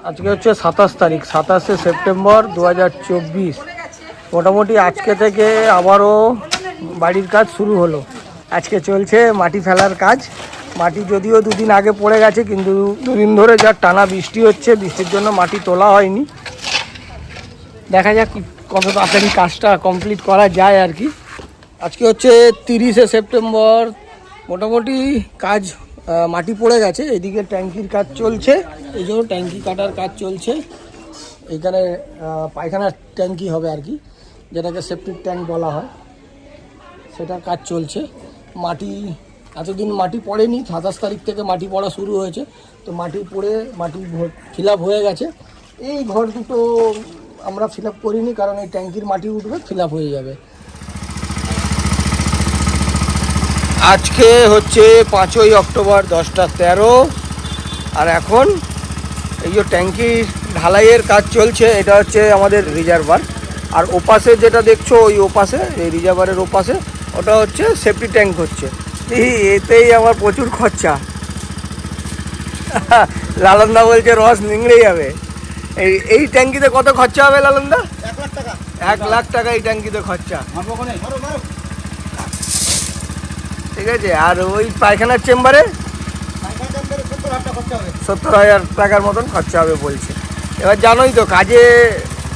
আজকে হচ্ছে 27 তারিখ, 27শে সেপ্টেম্বর 2024। মোটামুটি আজকে থেকে আবারও বাড়ির কাজ শুরু হলো। আজকে চলছে মাটি ফেলার কাজ। মাটি যদিও দুদিন আগে পড়ে গেছে, কিন্তু দুদিন ধরে যা টানা বৃষ্টি হচ্ছে, বৃষ্টির জন্য মাটি তোলা হয়নি। দেখা যাক কত তাড়াতাড়ি কাজটা কমপ্লিট করা যায় আর কি। আজকে হচ্ছে 30শে সেপ্টেম্বর। মোটামুটি কাজ মাটি পড়ে গেছে। এদিকে ট্যাঙ্কির কাজ চলছে, এই জন্য ট্যাঙ্কি কাটার কাজ চলছে। এইখানে পায়খানার ট্যাঙ্কি হবে আর কি, যেটাকে সেপ্টিক ট্যাঙ্ক বলা হয়, সেটার কাজ চলছে। মাটি এতদিন মাটি পড়েনি, 27 তারিখ থেকে মাটি পড়া শুরু হয়েছে। তো মাটি পড়ে মাটি ফিল আপ হয়ে গেছে। এই ঘর দুটো আমরা ফিল আপ করিনি, কারণ এই ট্যাঙ্কির মাটি উঠবে, ফিল আপ হয়ে যাবে। আজকে হচ্ছে 5ই অক্টোবর 10টা 13, আর এখন এই যে ট্যাঙ্কির ঢালাইয়ের কাজ চলছে। এটা হচ্ছে আমাদের রিজার্ভার, আর ওপাশে যেটা দেখছো ওই ওপাশে, এই রিজার্ভারের ওপাশে ওটা হচ্ছে সেফটি ট্যাঙ্ক হচ্ছে। এতেই আমার প্রচুর খরচা। লালনদা বলছে রস নিংড়ে যাবে। এই ট্যাঙ্কিতে কত খরচা হবে লালনদা? 1 লাখ টাকা। 1 লাখ টাকা এই ট্যাঙ্কিতে খরচা, ঠিক আছে। আর ওই পায়খানার চেম্বারে 70,000 টাকার মতন খরচা হবে বলছে। এবার জানোই তো, কাজে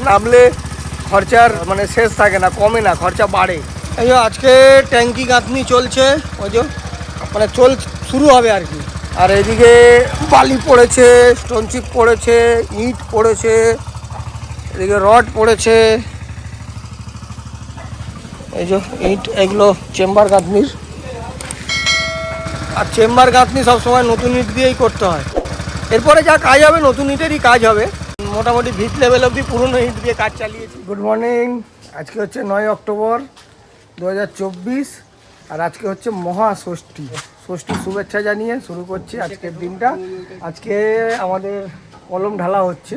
নামলে খরচার মানে শেষ থাকে না, কমে না, খরচা বাড়ে। এই যে আজকে ট্যাঙ্কি গাঁথনি চলছে, ওই যে মানে শুরু হবে আর কি। আর এদিকে বালি পড়েছে, স্টোন চিপ পড়েছে, ইট পড়েছে, এদিকে রড পড়েছে। এই যে ইট, এগুলো চেম্বার গাঁথনির। আর চেম্বার গাঁথনি সবসময় নতুন ইট দিয়েই করতে হয়। এরপরে যা কাজ হবে নতুন ইটেরই কাজ হবে। মোটামুটি ভিত লেভেল অবধি পুরনো ইট দিয়ে কাজ চালিয়েছি। Good morning. আজকে হচ্ছে 9 অক্টোবর 2024, আর আজকে হচ্ছে মহাষষ্ঠী। ষষ্ঠীর শুভেচ্ছা জানিয়ে শুরু করছি আজকের দিনটা। আজকে আমাদের কলম ঢালা হচ্ছে,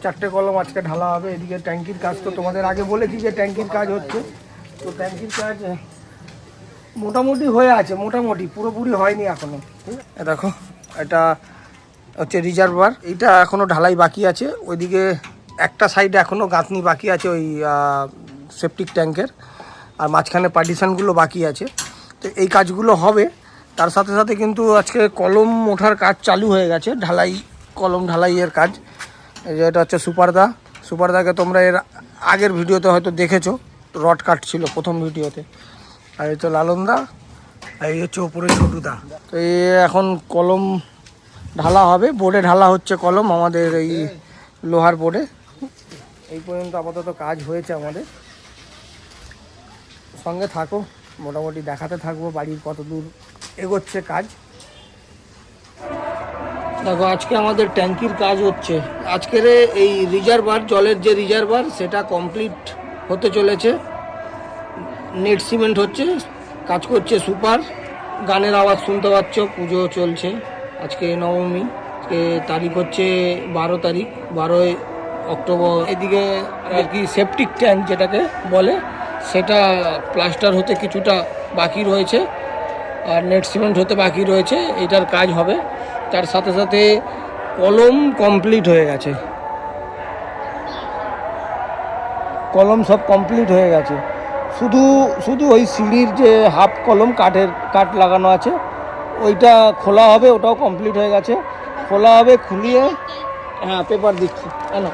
4টে কলম আজকে ঢালা হবে। এদিকে ট্যাঙ্কির কাজ তো তোমাদের আগে বলেছি যে ট্যাঙ্কির কাজ হচ্ছে। তো ট্যাঙ্কির কাজ মোটামুটি হয়ে আছে, মোটামুটি পুরোপুরি হয়নি এখনো। দেখো, এটা হচ্ছে রিজার্ভার, এইটা এখনো ঢালাই বাকি আছে। ওইদিকে একটা সাইডে এখনো গাঁথনি বাকি আছে ওই সেপটিক ট্যাঙ্কের, আর মাঝখানে পার্টিশনগুলো বাকি আছে। তো এই কাজগুলো হবে, তার সাথে সাথে কিন্তু আজকে কলম ওঠার কাজ চালু হয়ে গেছে, ঢালাই কলম ঢালাইয়ের কাজ। এই যে এটা হচ্ছে সুপারদাকে তোমরা এর আগের ভিডিওতে হয়তো দেখেছো, রড কাটছিল প্রথম ভিডিওতে। আর এই তো লালনদা, আর এই হচ্ছে ওপরে ছোটুদা। তো এই এখন কলম ঢালা হবে, বোর্ডে ঢালা হচ্ছে কলম আমাদের এই লোহার বোর্ডে। এই পর্যন্ত আপাতত কাজ হয়েছে আমাদের। সঙ্গে থাকো, মোটামুটি দেখাতে থাকবো বাড়ির কত দূর এগোচ্ছে কাজ। দেখো, আজকে আমাদের ট্যাঙ্কির কাজ হচ্ছে। আজকের এই রিজার্ভার, জলের যে রিজার্ভার, সেটা কমপ্লিট হতে চলেছে। নেট সিমেন্ট হচ্ছে, কাজ করছে সুপার। গানের আওয়াজ শুনতে পাচ্ছ, পুজো চলছে। আজকে নবমী, আজকে তারিখ হচ্ছে 12 তারিখ, 12ই অক্টোবর। এদিকে আর কি সেপটিক ট্যাঙ্ক যেটাকে বলে, সেটা প্লাস্টার হতে কিছুটা বাকি রয়েছে, আর নেট সিমেন্ট হতে বাকি রয়েছে। এটার কাজ হবে। তার সাথে সাথে কলম কমপ্লিট হয়ে গেছে, কলম সব কমপ্লিট হয়ে গেছে। শুধু ওই সিঁড়ির যে হাফ কলম কাঠ লাগানো আছে, ওইটা খোলা হবে, ওটাও কমপ্লিট হয়ে গেছে। খোলা হবে, খুলিয়ে, হ্যাঁ পেপার দিচ্ছি কেন,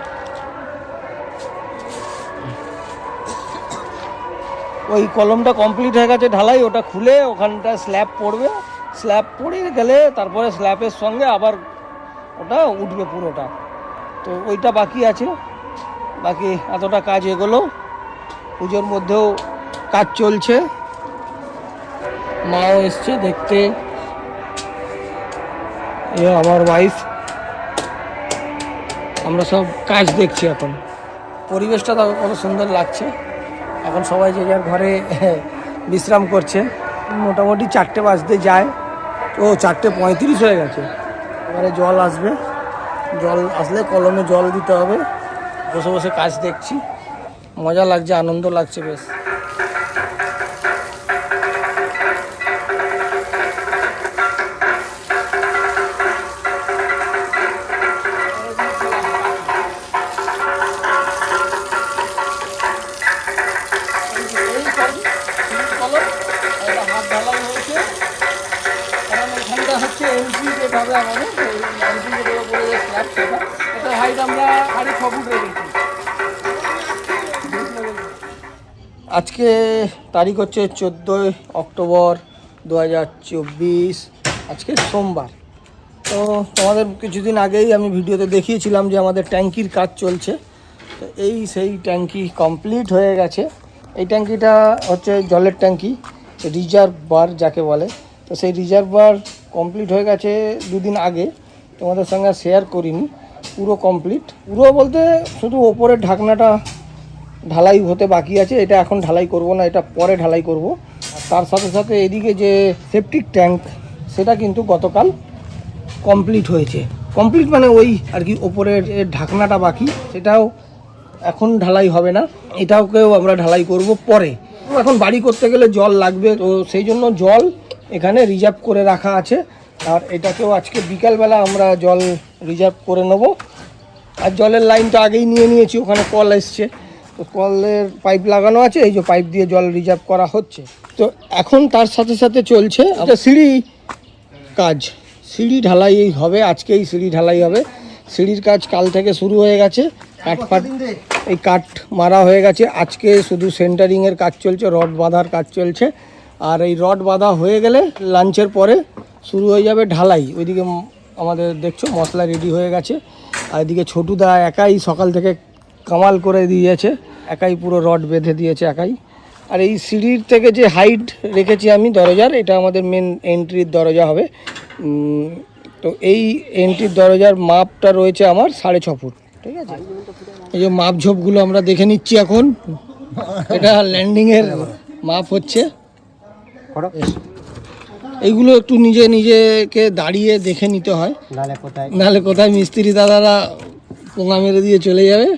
ওই কলমটা কমপ্লিট হয়ে গেছে ঢালাই। ওটা খুলে ওখানটা স্ল্যাব পড়বে, স্ল্যাব পড়ে গেলে তারপরে স্ল্যাবের সঙ্গে আবার ওটা উঠবে পুরোটা। তো ওইটা বাকি আছে, বাকি এতটা কাজ এগোলো। পুজোর মধ্যেও কাজ চলছে, মাও এসছে দেখতে, আমার ওয়াইফ, আমরা সব কাজ দেখছি। এখন পরিবেশটা তো কত সুন্দর লাগছে। এখন সবাই যে যার ঘরে বিশ্রাম করছে। মোটামুটি 4টে বাজতে যায়, ও 4:35 হয়ে গেছে। এবারে জল আসবে, জল আসলে কলমে জল দিতে হবে। বসে বসে কাজ দেখছি, মজা লাগছে, আনন্দ লাগছে বেশ। প্রবলেম হবে। এটা হাইট আমরা 6.5 ফুট রেখেছি। আজকে তারিখ হচ্ছে 14 অক্টোবর 2024, আজকে সোমবার। তো তোমাদের কিছুদিন আগেই আমি ভিডিওতে দেখিয়েছিলাম যে আমাদের ট্যাঙ্কির কাজ চলছে। তো এই সেই ট্যাঙ্কি কমপ্লিট হয়ে গেছে। এই ট্যাঙ্কিটা হচ্ছে জলের ট্যাঙ্কি, রিজার্ভার যাকে বলে। তো সেই রিজার্ভার কমপ্লিট হয়ে গেছে দুদিন আগে, তোমাদের সঙ্গে শেয়ার করিনি। পুরো কমপ্লিট, পুরো বলতে শুধু ওপরের ঢাকনাটা ঢালাই হতে বাকি আছে। এটা এখন ঢালাই করব না, এটা পরে ঢালাই করব। তার সাথে সাথে এদিকে যে সেপটিক ট্যাঙ্ক, সেটা কিন্তু গতকাল কমপ্লিট হয়েছে। কমপ্লিট মানে ওই আর কি, ওপরের ঢাকনাটা বাকি, সেটাও এখন ঢালাই হবে না, এটাকেও আমরা ঢালাই করব পরে। এখন বাড়ি করতে গেলে জল লাগবে, তো সেই জন্য জল এখানে রিজার্ভ করে রাখা আছে। আর এটাকেও আজকে বিকালবেলা আমরা জল রিজার্ভ করে নেব। আর জলের লাইনটা আগেই নিয়ে নিয়েছি, ওখানে কল এসছে, তো কলের পাইপ লাগানো আছে, এই যে পাইপ দিয়ে জল রিজার্ভ করা হচ্ছে। তো এখন তার সাথে সাথে চলছে একটা সিঁড়ি কাজ, সিঁড়ি ঢালাই হবে, আজকেই সিঁড়ি ঢালাই হবে। সিঁড়ির কাজ কাল থেকে শুরু হয়ে গেছে, এই কাঠ মারা হয়ে গেছে। আজকে শুধু সেন্টারিংয়ের কাজ চলছে, রড বাঁধার কাজ চলছে। আর এই রড বাঁধা হয়ে গেলে লাঞ্চের পরে শুরু হয়ে যাবে ঢালাই। ওইদিকে আমাদের দেখছো মশলা রেডি হয়ে গেছে। আর এদিকে ছোটুদা একাই সকাল থেকে কামাল করে দিয়েছে, একাই পুরো রড বেঁধে দিয়েছে একাই। আর এই সিঁড়ির থেকে যে হাইট রেখেছি আমি দরজার, এটা আমাদের মেন এন্ট্রির দরজা হবে। তো এই এন্ট্রির দরজার মাপটা রয়েছে আমার 6.5 ফুট, ঠিক আছে। এই যে মাপ ঝোপগুলো আমরা দেখে নিচ্ছি এখন। এটা ল্যান্ডিংয়ের মাপ হচ্ছে। এইগুলো একটু নিজেকে দাঁড়িয়ে দেখে নিতে হয়, নাহলে কোথায় মিস্ত্রি দাদারা পোঙা মেরে দিয়ে চলে যাবে,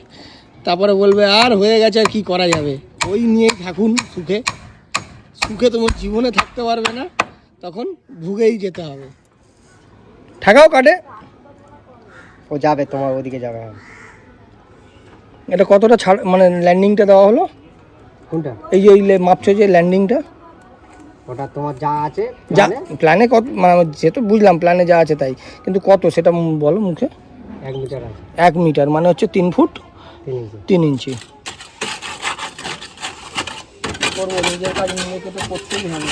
তারপরে বলবে আর হয়ে গেছে আর কী করা যাবে। ওই নিয়েই থাকুন, সুখে সুখে তোমার জীবনে থাকতে পারবে না, তখন ভুগেই যেতে হবে। ঠাকাও কাটে, ও যাবে তোমার ওদিকে যাবে। এটা কতটা ছাড় মানে ল্যান্ডিংটা দেওয়া হলো? কোনটা? এই যে ওই মাপছো যে ল্যান্ডিংটা, ওটা তোমার যা আছে যা প্ল্যানে কত, মানে যেহেতু বুঝলাম প্ল্যানে যা আছে তাই, কিন্তু কত সেটা বলো মুখে। 1 মিটার আছে। 1 মিটার মানে হচ্ছে 3 ফুট 3 ইঞ্চি। করবো, নিজের কাজ নিজেকে তো করতেই হবে।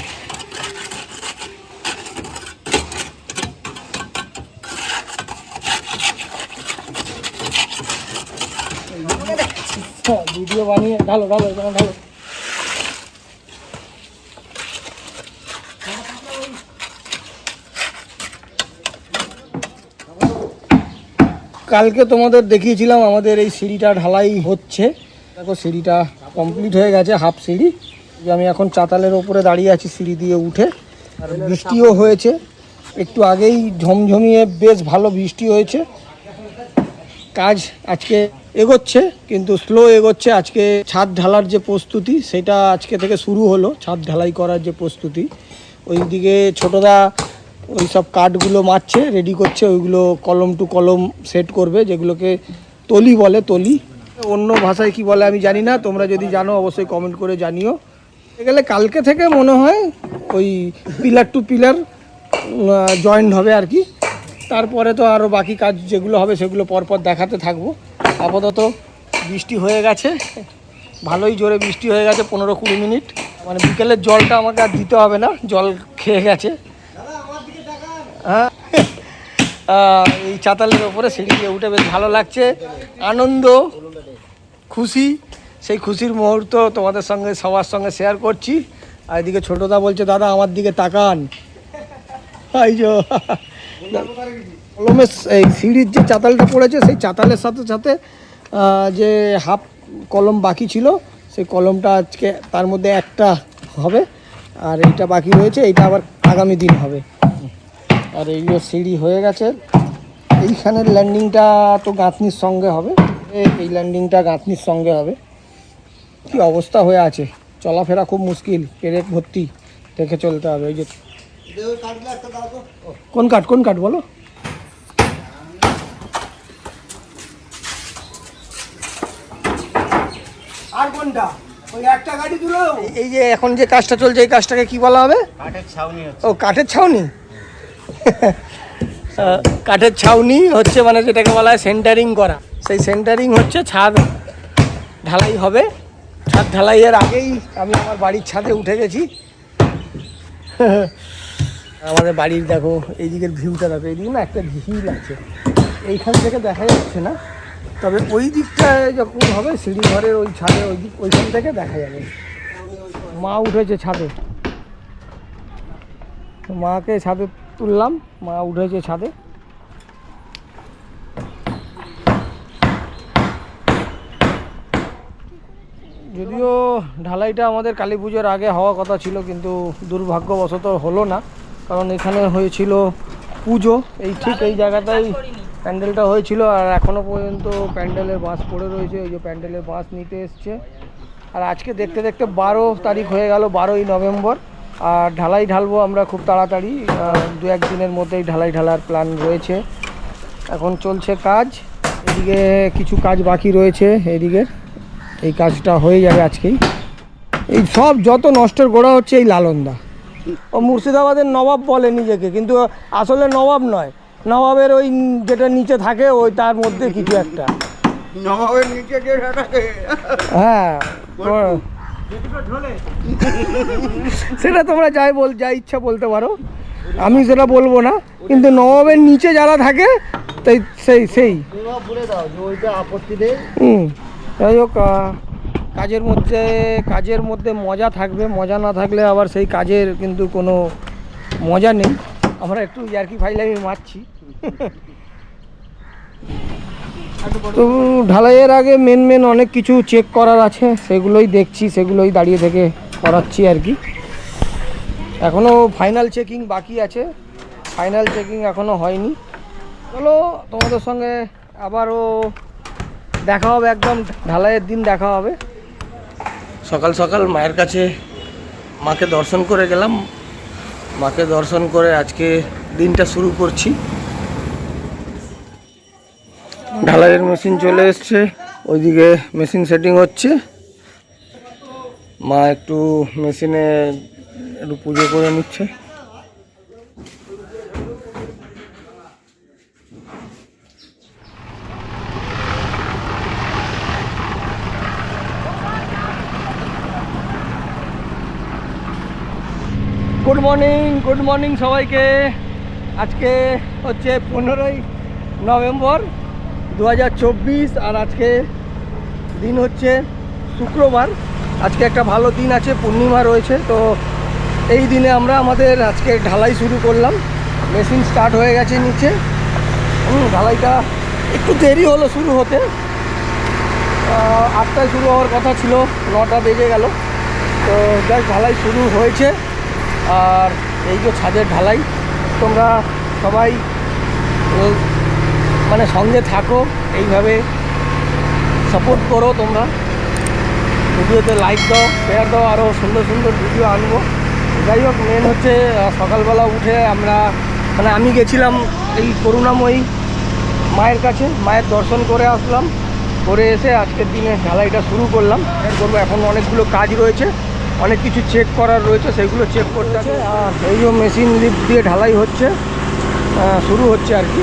ভিডিও বানিয়ে ঢালো এখানে ঢালো। কালকে তোমাদের দেখিয়েছিলাম আমাদের এই সিঁড়িটা ঢালাই হচ্ছে। দেখো সিঁড়িটা কমপ্লিট হয়ে গেছে, হাফ সিঁড়ি। যে আমি এখন চাতালের ওপরে দাঁড়িয়ে আছি সিঁড়ি দিয়ে উঠে। আর বৃষ্টিও হয়েছে একটু আগেই, ঝমঝমিয়ে বেশ ভালো বৃষ্টি হয়েছে। কাজ আজকে এগোচ্ছে, কিন্তু স্লো এগোচ্ছে। আজকে ছাদ ঢালার যে প্রস্তুতি, সেটা আজকে থেকে শুরু হলো। ছাদ ঢালাই করার যে প্রস্তুতি, ওইদিকে ছোটদা ওই সব কাঠগুলো মারছে, রেডি করছে। ওইগুলো কলম টু কলম সেট করবে, যেগুলোকে তলি বলে। তলি অন্য ভাষায় কি বলে আমি জানি না, তোমরা যদি জানো অবশ্যই কমেন্ট করে জানিও। গেলে কালকে থেকে মনে হয় ওই পিলার টু পিলার জয়েন্ট হবে আর কি। তারপরে তো আরও বাকি কাজ যেগুলো হবে সেগুলো পরপর দেখাতে থাকবো। আপাতত বৃষ্টি হয়ে গেছে, ভালোই জোরে বৃষ্টি হয়ে গেছে, 15-20 মিনিট। মানে বিকেলের জলটা আমাকে আর দিতে হবে না, জল খেয়ে গেছে। হ্যাঁ, এই চাতালের ওপরে সিঁড়ি দিয়ে উঠে বেশ ভালো লাগছে। আনন্দ, খুশি, সেই খুশির মুহূর্ত তোমাদের সঙ্গে সবার সঙ্গে শেয়ার করছি। আর এদিকে ছোটদা বলছে দাদা আমার দিকে তাকান। এই যে কলমের এই সিঁড়ির যে চাতালটা পড়েছে, সেই চাতালের সাথে সাথে যে হাফ কলম বাকি ছিল, সেই কলমটা আজকে তার মধ্যে একটা হবে। আর এইটা বাকি রয়েছে, এইটা আবার আগামী দিন হবে। আর এইগুলো সিঁড়ি হয়ে গেছে। এইখানের ল্যান্ডিংটা তো গাঁথনির সঙ্গে হবে, এই ল্যান্ডিংটা গাঁথনির সঙ্গে হবে। কি অবস্থা হয়ে আছে, চলাফেরা খুব মুশকিল, পেরেক ভর্তি, দেখে চলতে হবে। ওই যে কোন কাঠ বলো? আর কোনটা? ওই একটা গাড়ি তুলো। এই যে এখন যে কাজটা চলছে, এই কাজটাকে কি বলা হবে? কাঠের ছাউনি। ও, কাঠের ছাউনি। কাঠের ছাউনি হচ্ছে, মানে যেটাকে বলা হয় সেন্টারিং করা, সেই সেন্টারিং হচ্ছে, ছাদ ঢালাই হবে। ছাদ ঢালাইয়ের আগেই আমি আমার বাড়ির ছাদে উঠে গেছি। আমাদের বাড়ির দেখো এই দিকের ভিউটা দেখো, এইদিকে না একটা ঝিল আছে, এইখান থেকে দেখা যাচ্ছে না, তবে ওই দিকটায় যখন হবে সিঁড়ি ঘরের ওই ছাদে ওই দিক ওইখান থেকে দেখা যাবে। মা উঠেছে ছাদে, মাকে ছাদে তুললাম, মা উঠেছে ছাদে। যদিও ঢালাইটা আমাদের কালী পুজোর আগে হওয়া কথা ছিল, কিন্তু দুর্ভাগ্যবশত হলো না, কারণ এখানে হয়েছিল পুজো, এই ঠিক এই জায়গাটাই প্যান্ডেলটা হয়েছিল, আর এখনও পর্যন্ত প্যান্ডেলের বাঁশ পড়ে রয়েছে। ওই যে প্যান্ডেলের বাঁশ নিতে এসছে, আর আজকে দেখতে দেখতে 12 তারিখ হয়ে গেল, 12ই নভেম্বর। আর ঢালাই ঢালবো আমরা খুব তাড়াতাড়ি, 2-1 দিনের মধ্যেই ঢালাই ঢালার প্ল্যান রয়েছে। এখন চলছে কাজ, এদিকে কিছু কাজ বাকি রয়েছে, এইদিকে এই কাজটা হয়ে যাবে আজকেই। এই সব যত নষ্টের গোড়া হচ্ছে এই লালনদা, ও মুর্শিদাবাদের নবাব বলে নিজেকে, কিন্তু আসলে নবাব নয়, নবাবের ওই যেটা নিচে থাকে ওই তার মধ্যে কিছু একটা নবাবের নিচে যেটা থাকে, হ্যাঁ সেটা তোমরা যা ইচ্ছা বলতে পারো, আমি সেটা বলবো না, কিন্তু নবাবের নিচে যারা থাকে তাই সেই বলে দাও যে ওইটা আপত্তি নেই। যাই হোক, কাজের মধ্যে মজা থাকবে, মজা না থাকলে আবার সেই কাজের কিন্তু কোনো মজা নেই। আমরা একটু ইয়ার্কি ফাইলামি মারছি। তো ঢালাইয়ের আগে মেন অনেক কিছু চেক করার আছে, সেগুলোই দেখছি, সেগুলোই দাঁড়িয়ে থেকে করাচ্ছি আর কি। এখনও ফাইনাল চেকিং বাকি আছে, ফাইনাল চেকিং এখনও হয়নি। চলো তোমাদের সঙ্গে আবারও দেখা হবে, একদম ঢালাইয়ের দিন দেখা হবে। সকাল সকাল মায়ের কাছে মাকে দর্শন করে গেলাম, মাকে দর্শন করে আজকে দিনটা শুরু করছি। ঢালাইয়ের মেশিন চলে এসছে, ওইদিকে মেশিন সেটিং হচ্ছে, মা একটু মেশিনে একটু পুজো করে নিচ্ছে। গুড মর্নিং সবাইকে। আজকে হচ্ছে 15ই নভেম্বর 2024, আর আজকে দিন হচ্ছে শুক্রবার। আজকে একটা ভালো দিন আছে, পূর্ণিমা রয়েছে, তো এই দিনে আমরা আমাদের আজকে ঢালাই শুরু করলাম। মেশিন স্টার্ট হয়ে গেছে নিচে, ঢালাইটা একটু দেরি হলো শুরু হতে, 8টায় শুরু হওয়ার কথা ছিল, 9টা বেজে গেল। তো জাস্ট ঢালাই শুরু হয়েছে, আর এই যে ছাদের ঢালাই, তোমরা সবাই মানে সঙ্গে থাকো, এইভাবে সাপোর্ট করো, তোমরা ভিডিওতে লাইক দাও, শেয়ার দাও, আরও সুন্দর সুন্দর ভিডিও আনবো। যাই হোক, মেন হচ্ছে সকালবেলা উঠে আমরা মানে আমি গেছিলাম এই করুণাময়ী মায়ের কাছে, মায়ের দর্শন করে আসলাম, করে এসে আজকের দিনে ঢালাইটা শুরু করলাম। করবো, এখন অনেকগুলো কাজ রয়েছে, অনেক কিছু চেক করার রয়েছে, সেগুলো চেক করতে আছে। আর এই যে মেশিন লিফট দিয়ে ঢালাই হচ্ছে, শুরু হচ্ছে আর কি।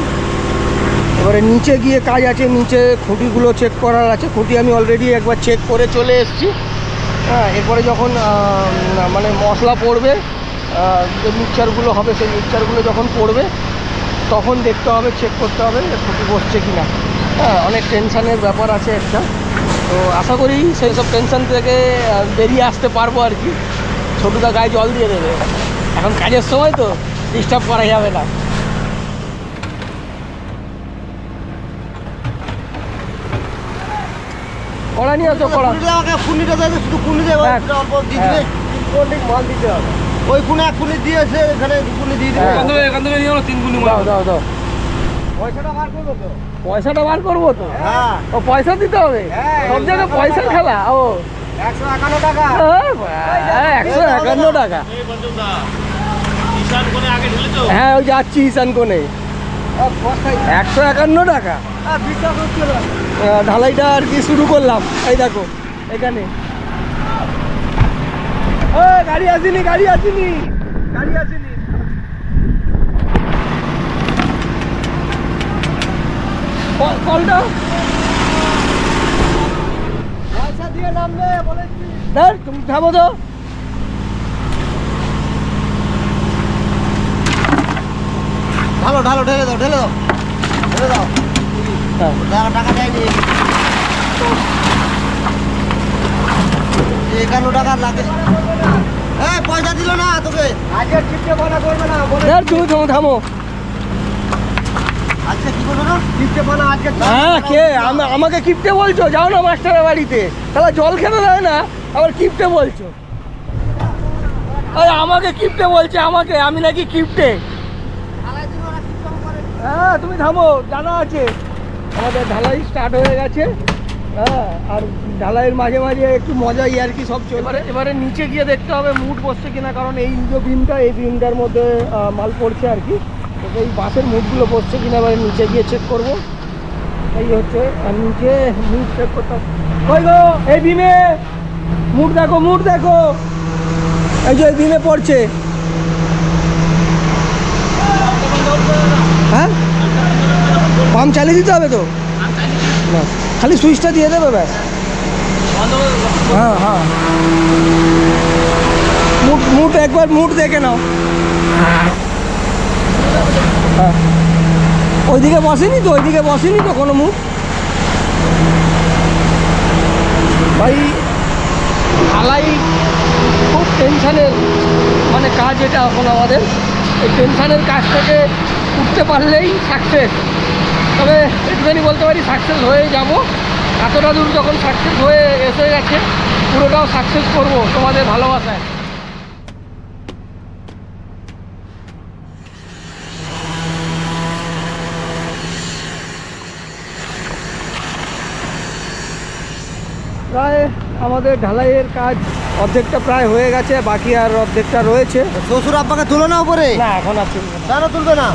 এবারে নিচে গিয়ে কাজ আছে, নিচে খুঁটিগুলো চেক করার আছে। খুঁটি আমি অলরেডি একবার চেক করে চলে এসেছি। হ্যাঁ, এরপরে যখন মানে মশলা পড়বে, যে মিক্সচারগুলো হবে, সেই মিক্সচারগুলো যখন পড়বে তখন দেখতে হবে, চেক করতে হবে খুঁটি বসছে কি না। হ্যাঁ, অনেক টেনশানের ব্যাপার আছে একটা, তো আশা করি সেই সব টেনশান থেকে বেরিয়ে আসতে পারবো আর কি। ছোটুদা গায়ে জল দিয়ে দেবে, এখন কাজের সময় তো ডিস্টার্ব করা যাবে না। কড়া নিয়ে আসো, কড়া কুন্ডিটা দেবে, শুধু কুন্ডি দেবে, অল্প দিয়ে দিলে মাল দিতে হবে। ওই কুনে 1 কুনি দিয়েছে, এখানে 2 কুনি দিয়ে দিবে। এখান থেকে নিয়ে 3 কুনি মাল দাও। পয়সাটা বার করবো তো? পয়সাটা বার করবো তো? হ্যাঁ। ও পয়সা দিতে হবে? সব জায়গায় পয়সার খেলা। ও 151 টাকা। 151 টাকা। হ্যাঁ, ওই যাচ্ছি ঈশান কোণে। 151 টাকা বিশ্বাস হচ্ছে না। ঢালাইটা আর কি শুরু করলাম। এই দেখো এখানে গাড়ি আসেনি। কলটা পয়সা দিয়ে নামবে বলেছি। স্যার তুমি থামো তো। ঢালো ঢালো ঢেলে দাও ঢেলে দাও ঢেলে দাও। টাকা দেয়নি 51 টাকা লাগে। পয়সা দিল না তোকে। আজকে চিপটে বানা করবে না বলে। স্যার তুমি থামো। আজকে কি করবে না চিপটে বানা আজকে। হ্যাঁ কে আমাকে কিপটে বলছো? যাও না মাস্টারের বাড়িতে, তাহলে জল খেতে দেয় না, আবার কিপটে বলছো। আমাকে কিপটে বলছে, আমাকে, আমি নাকি কিপটে? হ্যাঁ তুমি থামো, জানা আছে আমাদের ঢালাই স্টার্ট হয়ে গেছে। হ্যাঁ, আর ঢালাইয়ের মাঝে মাঝে একটু মজা আর কি সব চলে। এবারে নিচে গিয়ে দেখতে হবে মুড বসছে কিনা, কারণ এই যে বিমটা, এই বিমটার মধ্যে মাল পড়ছে আর কি। তো এই বাসের মুডগুলো বসছে কিনা এবারে নিচে গিয়ে চেক করবো। এই হচ্ছে, আর নিচে মুড চেক করতাম। ওই গো এই বিমে মুড দেখো, মুড দেখো, এই যে এই বিমে পড়ছে। হ্যাঁ পাম্প চালিয়ে দিতে হবে তো না, খালি সুইচটা দিয়ে দেবে ব্যাস। হ্যাঁ হ্যাঁ, মুড একবার মুড দেখে নাও। হ্যাঁ ওইদিকে বসেনি তো, ওইদিকে বসেনি তো কোনো মুড। ভাই ঢালাই খুব টেনশানের মানে কাজ এটা এখন আমাদের। এই টেনশানের কাজ থেকে উঠতে পারলেই সাকসেস। তবে একটুখানি বলতে পারি সাকসেস হয়ে যাব। এতটা দূর যখন সাকসেস হয়ে এসে গেছে, পুরোটাও সাকসেস করব তোমাদের ভালোবাসায়। প্রায় আমাদের ঢালাইয়ের কাজ অর্ধেকটা প্রায় হয়ে গেছে, বাকি আর অর্ধেকটা রয়েছে। শ্বশুর আব্বাকে তুলো না উপরে। না এখন আর তুলবে না। কেন তুলবে না?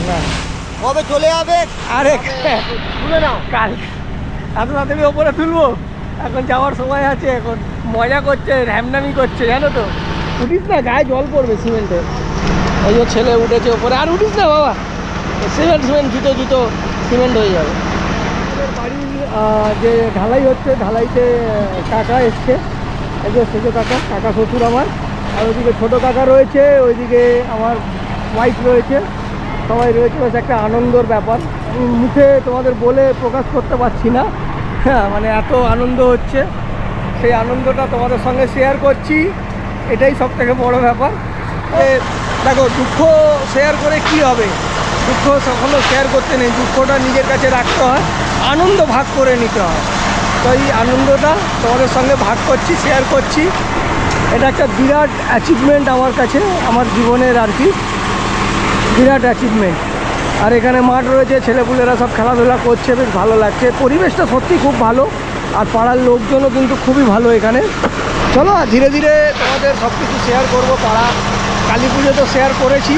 কবে চলে যাবে? আরে তুলে নাও কাল এত রাতে ওপরে তুলবো? এখন যাওয়ার সময় আছে, এখন মজা করছে, হ্যামনামি করছে জানো তো। উঠিস না, গায়ে জল পড়বে সিমেন্টের। ওই যে ছেলে উঠেছে ওপরে, আর উঠিস না বাবা, সিমেন্ট জুতো সিমেন্ট হয়ে যাবে। বাড়ির যে ঢালাই হচ্ছে, ঢালাইতে কাকা এসছে, এই যে সেজো কাকা শ্বশুর আমার, আর ওইদিকে ছোটো কাকা রয়েছে, ওইদিকে আমার ওয়াইফ রয়েছে, সবাই রয়েছে। বেশ একটা আনন্দর ব্যাপার, আমি মুখে তোমাদের বলে প্রকাশ করতে পারছি না। হ্যাঁ মানে এত আনন্দ হচ্ছে, সেই আনন্দটা তোমাদের সঙ্গে শেয়ার করছি, এটাই সব থেকে বড়ো ব্যাপার। দেখো দুঃখ শেয়ার করে কি হবে, দুঃখ কখনো শেয়ার করতে নেই, দুঃখটা নিজের কাছে রাখতে হয়, আনন্দ ভাগ করে নিতে হয়। তো এই আনন্দটা তোমাদের সঙ্গে ভাগ করছি, শেয়ার করছি। এটা একটা বিরাট অ্যাচিভমেন্ট আমার কাছে, আমার জীবনের আর কি বিরাট অ্যাচিভমেন্ট। আর এখানে মাঠ রয়েছে, ছেলেপুলেরা সব খেলাধুলা করছে, বেশ ভালো লাগছে। পরিবেশটা সত্যি খুব ভালো, আর পাড়ার লোকজনও কিন্তু খুবই ভালো এখানে। চলো ধীরে ধীরে তোমাদের সব কিছু শেয়ার করবো। পাড়া কালী পুজো তো শেয়ার করেছি,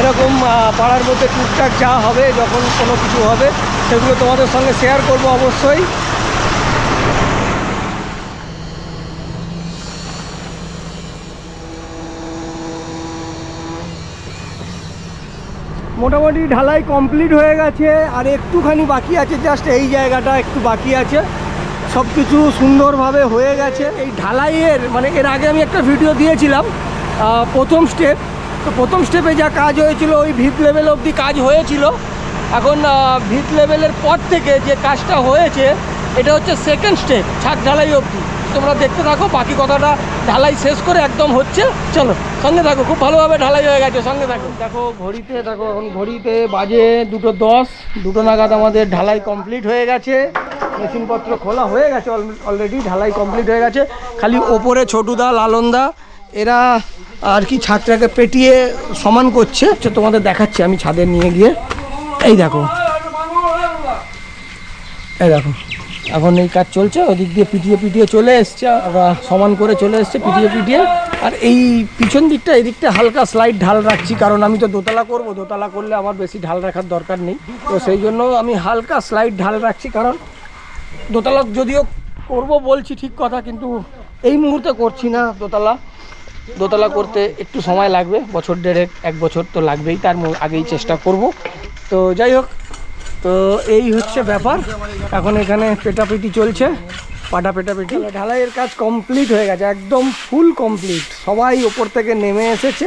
এরকম পাড়ার মধ্যে টুকটাক যা হবে, যখন কোনো কিছু হবে সেগুলো তোমাদের সঙ্গে শেয়ার করব অবশ্যই। মোটামুটি ঢালাই কমপ্লিট হয়ে গেছে, আর একটুখানি বাকি আছে, জাস্ট এই জায়গাটা একটু বাকি আছে। সব কিছু সুন্দরভাবে হয়ে গেছে। এই ঢালাইয়ের মানে এর আগে আমি একটা ভিডিও দিয়েছিলাম প্রথম স্টেপ, তো প্রথম স্টেপে যা কাজ হয়েছিল ওই ভিত লেভেল অবধি কাজ হয়েছিল। এখন ভিত লেভেলের পর থেকে যে কাজটা হয়েছে এটা হচ্ছে সেকেন্ড স্টেপ, ছাদ ঢালাই অবধি। তোমরা দেখতে থাকো, বাকি কথাটা ঢালাই শেষ করে একদম হচ্ছে। চলো সঙ্গে থাকো, খুব ভালোভাবে ঢালাই হয়ে গেছে, সঙ্গে থাকো। দেখো ঘড়িতে, দেখো এখন ঘড়িতে বাজে 2:10, 2 নাগাদ আমাদের ঢালাই কমপ্লিট হয়ে গেছে। মেশিনপত্র খোলা হয়ে গেছে অলরেডি, ঢালাই কমপ্লিট হয়ে গেছে। খালি ওপরে ছোটুদা, লালনদা এরা আর কি ছাদটাকে পেটিয়ে সমান করছে। তোমাদের দেখাচ্ছি আমি ছাদে নিয়ে গিয়ে। এই দেখো, এই দেখো এখন এই কাজ চলছে, ওদিক দিয়ে পিটিয়ে চলে এসছে, সমান করে চলে এসছে পিটিয়ে। আর এই পিছন দিকটা, এই দিকটা হালকা স্লাইড ঢাল রাখছি, কারণ আমি তো দোতলা করব, দোতলা করলে আমার বেশি ঢাল রাখার দরকার নেই। তো সেই জন্য আমি হালকা স্লাইড ঢাল রাখছি, কারণ দোতলা যদিও করব বলছি ঠিক কথা, কিন্তু এই মুহূর্তে করছি না। দোতলা করতে একটু সময় লাগবে, বছর দেড়েক 1 বছর তো লাগবেই, তার আগেই চেষ্টা করব। তো যাই হোক, তো এই হচ্ছে ব্যাপার। এখন এখানে পেটাপিটি চলছে, পাটা পেটাপিটি। ঢালাইয়ের কাজ কমপ্লিট হয়ে গেছে, একদম ফুল কমপ্লিট। সবাই ওপর থেকে নেমে এসেছে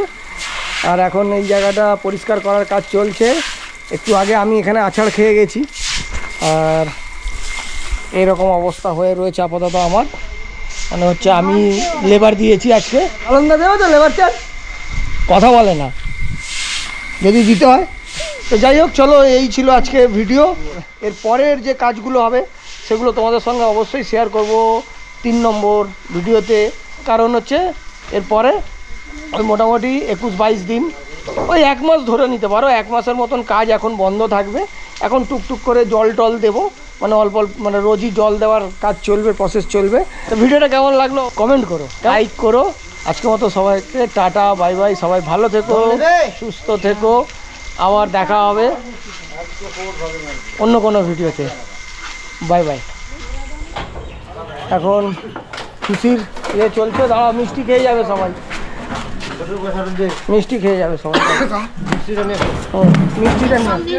আর এখন এই জায়গাটা পরিষ্কার করার কাজ চলছে। একটু আগে আমি এখানে আছাড় খেয়ে গেছি আর এরকম অবস্থা হয়ে রয়েছে আপাতত। আমার মানে হচ্ছে আমি লেবার দিয়েছি আজকে। আনন্দা দেবো তো লেবার চার্জ, কথা বলে না যদি দিতে হয়। তো যাই হোক, চলো এই ছিল আজকে ভিডিও। এর পরের যে কাজগুলো হবে সেগুলো তোমাদের সঙ্গে অবশ্যই শেয়ার করব 3 নম্বর ভিডিওতে। কারণ হচ্ছে এরপরে ওই মোটামুটি 21-22 দিন, ওই 1 মাস ধরে নিতে পারো। 1 মাসের মতন কাজ এখন বন্ধ থাকবে। এখন টুকটুক করে জল টল দেবো, মানে অল্প অল্প, মানে রোজই জল দেওয়ার কাজ চলবে, প্রসেস চলবে। তো ভিডিওটা কেমন লাগলো কমেন্ট করো, লাইক করো। আজকের মতো সবাইকে টাটা, বাই বাই। সবাই ভালো থেকো, সুস্থ থেকো। আবার দেখা হবে অন্য কোনো ভিডিওতে। Bye bye. এখন খুশির ইয়ে চলছে, দাঁড়াও, মিষ্টি খেয়ে যাবে সবাই, মিষ্টি খেয়ে যাবে সবাই। মিষ্টিটা নিয়ে